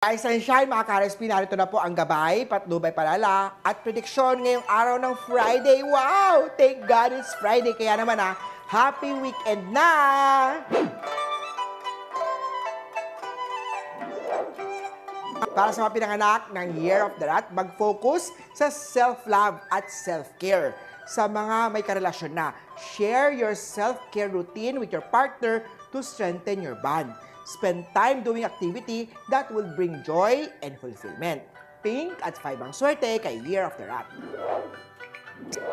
Guys and shine, mga ka-RSP, narito na po ang gabay, patnubay palala, at prediksyon ngayong araw ng Friday. Wow! Thank God it's Friday. Kaya naman happy weekend na! Para sa mga pinanganak ng Year of the Rat, mag-focus sa self-love at self-care. Sa mga may karelasyon na, share your self-care routine with your partner to strengthen your bond. Spend time doing activity that will bring joy and fulfillment. Pink at 5 ang swerte kay Year of the Rat.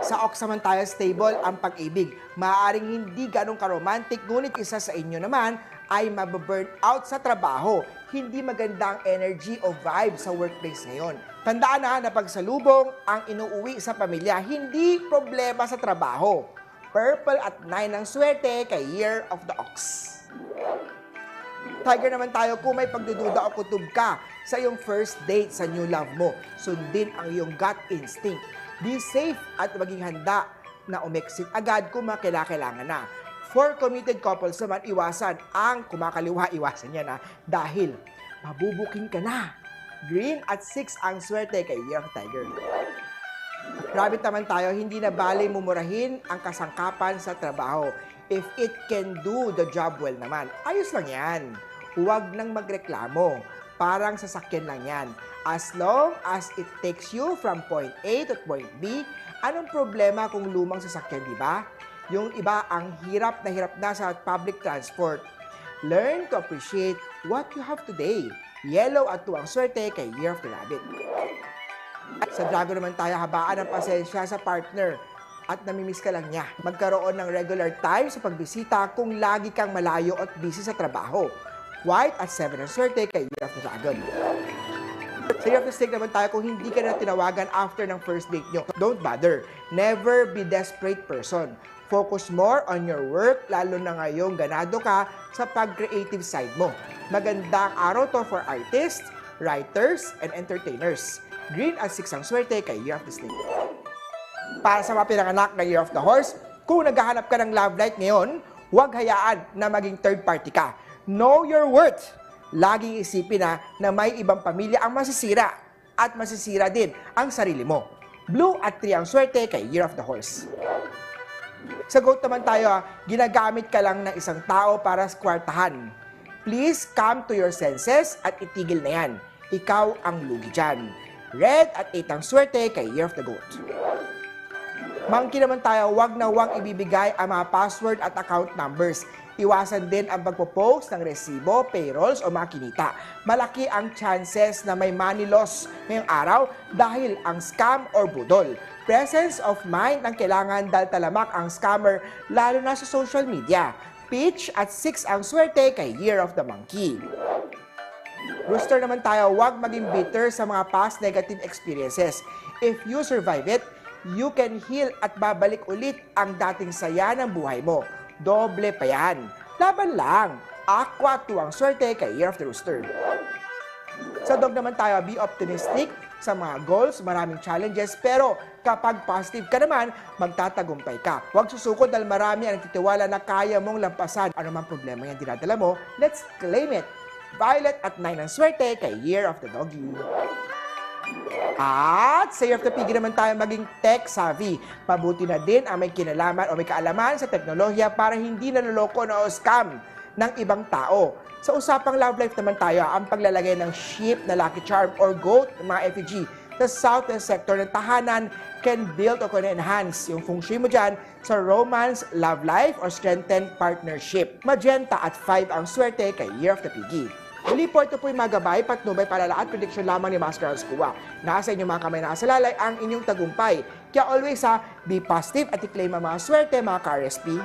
Sa Ox naman tayo, stable ang pag-ibig. Maaaring hindi ganong karomantic, ngunit isa sa inyo naman ay mababurn out sa trabaho. Hindi maganda ang energy o vibe sa workplace ngayon. Tandaan na pagsalubong ang inuuwi sa pamilya, hindi problema sa trabaho. Purple at 9 ang swerte kay Year of the Ox. Tiger naman tayo, kung may pagdududa o kutob ka sa iyong first date sa new love mo, sundin ang iyong gut instinct. Be safe at maging handa na umexit agad kung makailangan na. For committed couples naman, iwasan ang kumakaliwa, iwasan yan dahil mabubuking ka na. Green at 6 ang swerte kay Year of Tiger. Rabbit naman tayo, hindi na bali mumurahin ang kasangkapan sa trabaho. If it can do the job well naman, ayos lang yan. Huwag nang magreklamo. Parang sasakyan lang yan. As long as it takes you from point A to point B, anong problema kung lumang sasakyan, di ba? Yung iba ang hirap na sa public transport. Learn to appreciate what you have today. Yellow at 2 ang swerte kay Year of the Rabbit. Sa Dragon naman tayo, habaan ang pasensya sa partner at namimiss ka lang niya. Magkaroon ng regular time sa pagbisita kung lagi kang malayo at busy sa trabaho. White at 7 ang swerte kay Year of the Dragon. Sa Year of the Snake naman tayo, kung hindi ka na tinawagan after ng first date nyo, don't bother. Never be desperate person. Focus more on your work, lalo na ngayong ganado ka sa pag-creative side mo. Magandang araw to for artists, writers, and entertainers. Green at 6 ang swerte kay Year of the Snake. Para sa mga pinanganak ng Year of the Horse, kung naghahanap ka ng love life ngayon, huwag hayaan na maging third party ka. Know your worth. Laging isipin na may ibang pamilya ang masisira at masisira din ang sarili mo. Blue at 3 ang swerte kay Year of the Horse. Sa Goat naman tayo, ginagamit ka lang ng isang tao para kwartahan. Please come to your senses at itigil na yan. Ikaw ang lugi dyan. Red at 8 ang swerte kay Year of the Goat. Monkey naman tayo, wag na wag ibibigay ang mga password at account numbers. Iwasan din ang pagpo-post ng resibo, payrolls o mga kinita. Malaki ang chances na may money loss ngayong araw dahil ang scam or budol. Presence of mind ang kailangan dahil talamak ang scammer lalo na sa social media. Peach at 6 ang swerte kay Year of the Monkey. Rooster naman tayo, wag maging bitter sa mga past negative experiences. If you survive it, you can heal at babalik ulit ang dating saya ng buhay mo. Doble pa yan. Laban lang. Aqua 2 ang swerte kay Year of the Rooster. Sa Dog naman tayo, be optimistic sa mga goals, maraming challenges, pero kapag positive ka naman, magtatagumpay ka. Huwag susuko dahil marami ang nagtitiwala na kaya mong lampasan. Ano man problema yan dinadala mo, let's claim it. Violet at 9 ang swerte kay Year of the Doggy. At sa Year of the Piggy naman tayo, maging tech-savvy. Mabuti na din ang may kinalaman o may kaalaman sa teknolohiya para hindi naloloko o scam ng ibang tao. Sa usapang love life naman tayo, ang paglalagay ng sheep na lucky charm or goat ng mga effigy sa southern sector ng tahanan can build o can enhance yung feng shui mo dyan sa romance, love life, or strengthen partnership. Magenta at 5 ang swerte kay Year of the Piggy. Muli po, ito po yung mga gabay, patnubay, palala at prediction lamang ni Master Kuwa. Nasa inyong mga kamay na asalalay ang inyong tagumpay. Kaya always be positive at i-claim ang mga swerte, mga ka-RSP.